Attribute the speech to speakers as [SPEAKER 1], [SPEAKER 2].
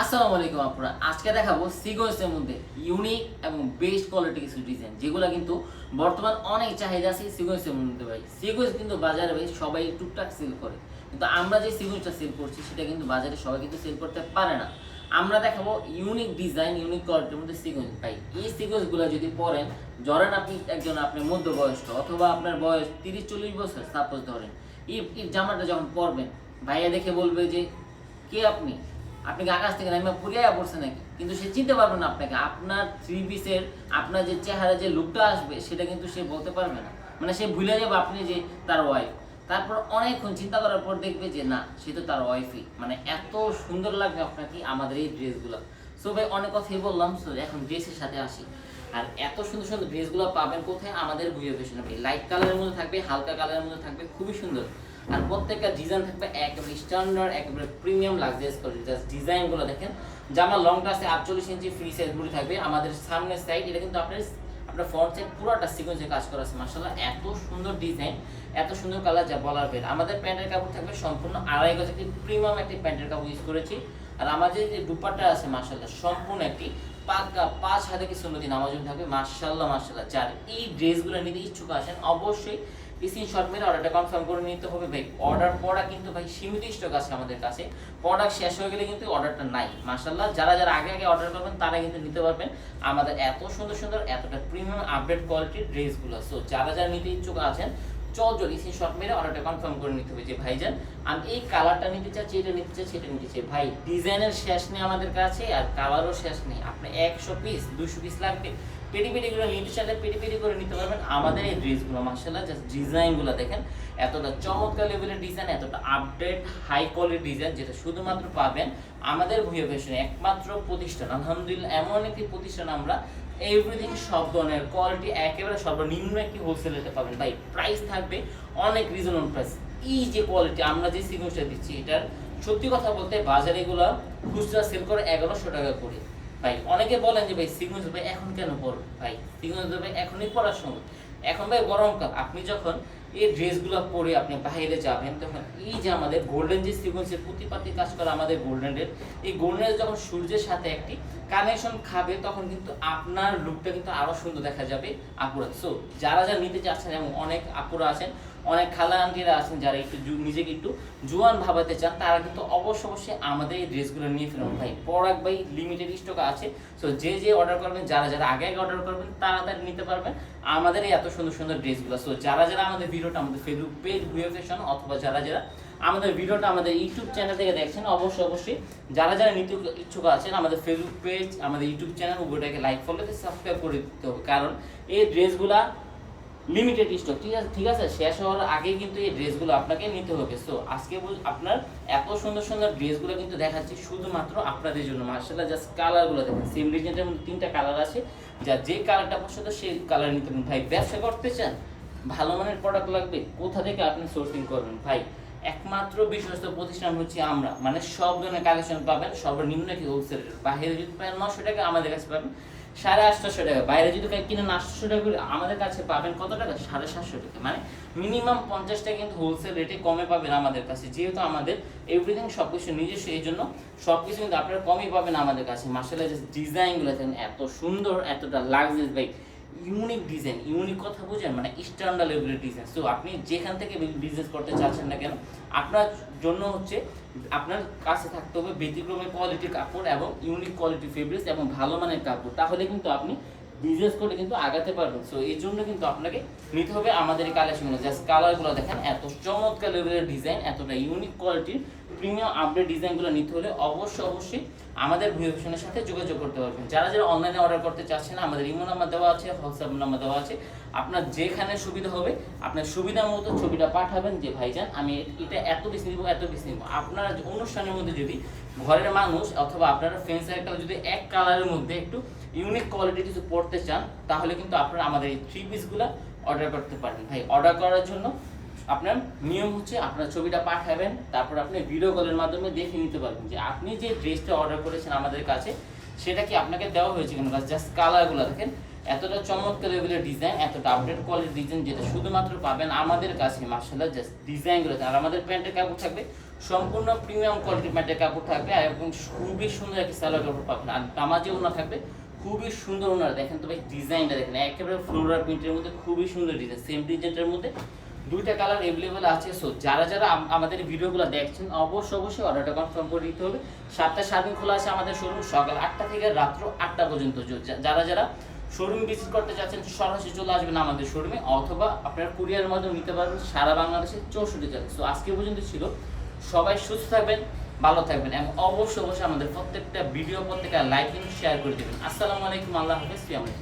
[SPEAKER 1] আসসালামু আলাইকুম আপনারা আজকে দেখাবো সিকোয়েন্সের মধ্যে ইউনিক এবং বেস্ট কোয়ালিটি কিছু ডিজাইন যেগুলো কিন্তু বর্তমান অনেক চাহিদা আছে সিকোয়েন্সের মধ্যে ভাই। সিকোয়েন্স কিন্তু বাজারে ভাই সবাই টুকটাক সেল করে, কিন্তু আমরা যে সিকোয়েন্সটা সেল করছি সেটা কিন্তু বাজারে সবাই কিন্তু সেল করতে পারে না। আমরা দেখাবো ইউনিক ডিজাইন ইউনিক কোয়ালিটির মধ্যে সিকোয়েন্স ভাই। এই সিকোয়েন্সগুলো যদি পরেন, ধরেন আপনি একজন আপনার মধ্যবয়স্ক অথবা আপনার বয়স 30-40 বছর সাপোজ ধরেন, এই জামাটা যখন পরবেন ভাইয়া দেখে বলবে যে কে আপনি, আপনাকে আকাশ থেকে নামে পুরিয়া পড়ছে নাকি, কিন্তু সে চিনতে পারবে না আপনাকে। আপনার থ্রি পিসের আপনার যে চেহারা যে লুকটা আসবে সেটা কিন্তু সে বলতে পারবে না, মানে সে ভুলে যাবে আপনি যে তার ওয়াইফ। তারপর অনেকক্ষণ চিন্তা করার পর দেখবে যে না, সে তো তার ওয়াইফই। মানে এত সুন্দর লাগবে আপনাকে আমাদের এই ড্রেসগুলো। সো ভাই অনেক কথাই বললাম, সো এখন ড্রেসের সাথে আসি। আর এত সুন্দর সুন্দর ড্রেসগুলো পাবেন কোথায়? আমাদের বুয়ে ফ্যাশনে ভাই। লাইট কালারের মধ্যে থাকবে, হালকা কালারের মধ্যে থাকবে, খুবই সুন্দর। আর প্রত্যেকটা ডিজাইন থাকবে একেবারে স্ট্যান্ডার্ড, একেবারে প্রিমিয়াম লাক্সারিয়াস কোয়ালিটি। জাস্ট ডিজাইনগুলো দেখেন। জামা লংটা আছে 48 ইঞ্চি, ফ্রি সাইজ বডি থাকবে। আমাদের সামনের সাইড এটা কিন্তু আপনার ফ্রন্ট সাইড পুরোটা সিকোয়েন্সে কাজ করা আছে। মাশাআল্লাহ এত সুন্দর ডিজাইন, এত সুন্দর কালার যা বলার বের। আমাদের প্যান্টের কাপড় থাকবে সম্পূর্ণ আড়াই গজ একটি প্রিমিয়াম একটি প্যান্টের কাপড় ইউজ করেছি। আর আমাদের যে দুপাট্টা আছে মাশাআল্লাহ সম্পূর্ণ একটি পাকা 5 হাতে কি সুন্নতি নামাজুন থাকবে। মাশাআল্লাহ মাশাআল্লাহ। যার এই ড্রেসগুলো নিতে ইচ্ছুক আছেন অবশ্যই স্ক্রিনশট মেরে অর্ডারটা কনফার্ম করে নিতে হবে ভাই। অর্ডার পড়া কিন্তু ভাই সীমিত স্টক আছে আমাদের কাছে। প্রোডাক্ট শেষ হয়ে গেলে কিন্তু অর্ডারটা নাই। মাশাআল্লাহ যারা যারা আগে আগে অর্ডার করবেন তারা কিন্তু নিতে পারবেন আমাদের এত সুন্দর সুন্দর এতটা প্রিমিয়াম আপডেট কোয়ালিটির ড্রেসগুলো। সো যারা যারা নিতে ইচ্ছুক আছেন চল স্ক্রিনশট মেরে অর্ডারটা কনফার্ম করে নিতে হবে যে ভাইজান আমি এই কালারটা নিতে চাচ্ছি, এটা নিতে চাচ্ছি, এটা নিতে চাই। ভাই ডিজাইনের শেষ নেই আমাদের কাছে, আর কালারও শেষ নেই। আপনি 100 পিস 200 পিস লাগবে, পেটি পেটি করে নিতে চাইলে পেটি পেটি করে নিতে পারবেন আমাদের এই ড্রেসগুলো। মাশাআল্লাহ জাস্ট ডিজাইনগুলো দেখেন, এতটা চমৎকার লেভেলের ডিজাইন, এতটা আপডেট হাই কোয়ালিটি ডিজাইন, যেটা শুধুমাত্র পাবেন আমাদের ভুইয়া ফ্যাশনে। একমাত্র প্রতিষ্ঠান আলহামদুলিল্লাহ, এমন একটি প্রতিষ্ঠান আমরা এভরিথিং সব ধরনের কোয়ালিটি একেবারে সর্বনিম্ন একটি হোলসেল রেটে পাবেন ভাই। প্রাইস থাকবে অনেক রিজনেবল প্রাইস। এই যে কোয়ালিটি আমরা যে সিকোয়েন্সটা দিচ্ছি, এটার সত্যি কথা বলতে বাজারে এগুলো খুচরা সেল করে 1100 টাকা করে ভাই। অনেকে বলেন যে ভাই সিকোয়েন্স ভাই এখন কেন পড়ো ভাই, সিকোয়েন্স ভাই এখনই পড়ার সময়। এখন ভাই গরমকাল, আপনি যখন এই ড্রেসগুলো পরে আপনি বাইরে যাবেন তখন এই যে আমাদের গোল্ডেন যে সিকোয়েন্সের প্রতিপাতি কাজ করা আমাদের গোল্ডেনের, এই গোল্ডেনের যখন সূর্যের সাথে একটি কানেকশন খাবে তখন কিন্তু আপনার লুকটা কিন্তু আরো সুন্দর দেখা যাবে আপুরা। সো যারা যারা নিতে চাচ্ছেন, এবং অনেক আপুরা আছেন, অনেক খালা আন্টিরা আছেন যারা একটু নিজেকে একটু জোয়ান ভাবাতে চান, তারা কিন্তু অবশ্যই আমাদের এই ড্রেসগুলো নিয়ে ফেলুন ভাই। প্রোডাক্ট ভাই লিমিটেড স্টক আছে। সো যে যে অর্ডার করবেন, যারা যারা আগে আগে অর্ডার করবেন তাড়াতাড়ি নিতে পারবেন আমাদের এই এত সুন্দর সুন্দর ড্রেসগুলো। সো যারা যারা আমাদের ভিডিওটা আমাদের ফেসবুক পেজ ভুইয়া ফ্যাশন, অথবা যারা যারা আমাদের ভিডিওটা আমাদের ইউটিউব চ্যানেল থেকে দেখছেন, অবশ্যই যারা যারা নিতে ইচ্ছুক আছেন আমাদের ফেসবুক পেজ আমাদের ইউটিউব চ্যানেল উভয়টাকে লাইক ফলো দিয়ে সাবস্ক্রাইব করে দিতে হবে, কারণ এই ড্রেসগুলা লিমিটেড স্টক। ঠিক আছে, শেষ হওয়ার আগে কিন্তু এই ড্রেসগুলো আপনাকে নিতে হবে। সো আজকে আপনার এত সুন্দর সুন্দর ড্রেসগুলো কিন্তু দেখাচ্ছি শুধুমাত্র আপনাদের জন্য। মাশাআল্লাহ জাস্ট কালারগুলো দেখেন, সেম ডিজাইনের মধ্যে 3টা কালার আছে। যা যে কালারটা পছন্দ সেই কালার নিতে পারেন ভাই। ব্যবসা করতে চান, ভালো মানের প্রোডাক্ট লাগবে, কোথা থেকে আপনি সোর্সিং করবেন ভাই? একমাত্র বিশ্বস্ত প্রতিষ্ঠান হচ্ছে আমরা। মানে সব ধরনের কালেকশন পাবেন সর্বনিম্ন কি হোলসেল রেট। বাইরে যদি পাবেন 900 টাকা, আমাদের কাছে পাবেন 850 টাকা। বাইরে যদি কিনেন 800 টাকা করে, আমাদের কাছে পাবেন কত টাকা? 750 টাকা। মানে মিনিমাম 50 টাকা কিন্তু হোলসেল রেটে কমে পাবেন আমাদের কাছে, যেহেতু আমাদের এভরিথিং সবকিছু নিজস্ব, এই জন্য সবকিছু কিন্তু আপনারা কমই পাবেন আমাদের কাছে। মাশাআল্লাহ জাস্ট ডিজাইনগুলো দেখেন এত সুন্দর, এতটা লাক্সারিয়াস ভাই। ইউনিক ডিজাইন, ইউনিক কথা বুঝেন, মানে স্ট্যান্ডার্ড লেভেলের ডিজাইন। সো আপনি যেখান থেকে বিজনেস করতে চাচ্ছেন না কেন, আপনার জন্য হচ্ছে আপনার কাছে থাকতে হবে ব্যতিক্রমী কোয়ালিটির কাপড় এবং ইউনিক কোয়ালিটি ফেব্রিক্স এবং ভালো মানের কাপড়, তাহলে কিন্তু আপনি বিজনেস করে কিন্তু আগাতে পারবেন। সো এই জন্য কিন্তু আপনাকে নিতে হবে আমাদের এই কালেকশনগুলো। জাস্ট কালারগুলো দেখেন, এত চমৎকার লেভেলের ডিজাইন, এতটা ইউনিক কোয়ালিটির প্রিমিয়াম আপডেট ডিজাইনগুলো নিতে হলে অবশ্যই আমাদের ভুইয়া ফ্যাশনের সাথে যোগাযোগ করতে পারবেন। যারা যারা অনলাইনে অর্ডার করতে চাচ্ছেন, আমাদের ইমো নাম্বার দেওয়া আছে, হোয়াটসঅ্যাপ নাম্বার দেওয়া আছে। আপনার যেখানে সুবিধা হবে আপনার সুবিধা মতো ছবিটা পাঠাবেন যে ভাইজান আমি এটা এত পিস নিব, এত পিস নিব। আপনার অনুষ্ঠানের মধ্যে যদি ঘরের মানুষ অথবা আপনার ফ্রেন্ড সার্কেল যদি এক কালারের মধ্যে একটু ইউনিক কোয়ালিটি কিছু পড়তে চান, তাহলে কিন্তু আপনারা আমাদের এই 3 পিসগুলো অর্ডার করতে পারেন ভাই। অর্ডার করার জন্য আপনার নিয়ম হচ্ছে আপনার ছবিটা পাঠাবেন, তারপর আপনি ভিডিও কলের মাধ্যমে দেখে নিতে পারবেন যে আপনি যে ড্রেসটা অর্ডার করেছেন আমাদের কাছে সেটা কি আপনাকে দেওয়া হয়েছে কিনা। জাস্ট কালারগুলো দেখেন, এতটা চমৎকার লেভেলের ডিজাইন, এতটা আপডেট কোয়ালিটির ডিজাইন, যেটা শুধুমাত্র পাবেন আমাদের কাছে। মাশাআল্লাহ, জাস্ট ডিজাইনগুলো। আর আমাদের প্যান্টের কাপড় থাকবে সম্পূর্ণ প্রিমিয়াম কোয়ালিটির প্যান্টের কাপড় থাকবে, আর এবং খুবই সুন্দর একটা সালোয়ার কাপড় পাবেন। আর নামাজে ওনা থাকবে খুবই সুন্দর ওনার। দেখেন তো ভাই ডিজাইনটা দেখেন, একেবারে ফ্লোরাল প্রিন্টের মধ্যে খুবই সুন্দর ডিজাইন। সেম ডিজাইনটার মধ্যে দুইটা কালার অ্যাভেলেবল আছে। সো যারা যারা আমাদের ভিডিওগুলো দেখছেন অবশ্যই অর্ডারটা কনফার্ম করে দিতে হবে। 7টা সারাদিন খোলা আছে আমাদের শোরুম, সকাল 8টা থেকে রাত্র 8টা পর্যন্ত। যারা যারা শোরুম ভিজিট করতে চাচ্ছেন সরাসরি চলে আসবেন আমাদের শোরুমে, অথবা আপনার কুরিয়ারের মাধ্যমে নিতে পারবেন সারা বাংলাদেশে 64 জেলায়। সো আজকে পর্যন্ত ছিল, সবাই সুস্থ থাকবেন, ভালো থাকবেন, এবং অবশ্যই আমাদের প্রত্যেকটা ভিডিও প্রত্যেকটা লাইক এবং শেয়ার করে দেবেন। আসসালামু আলাইকুম, আল্লাহ হাফেজ, ফি আমান।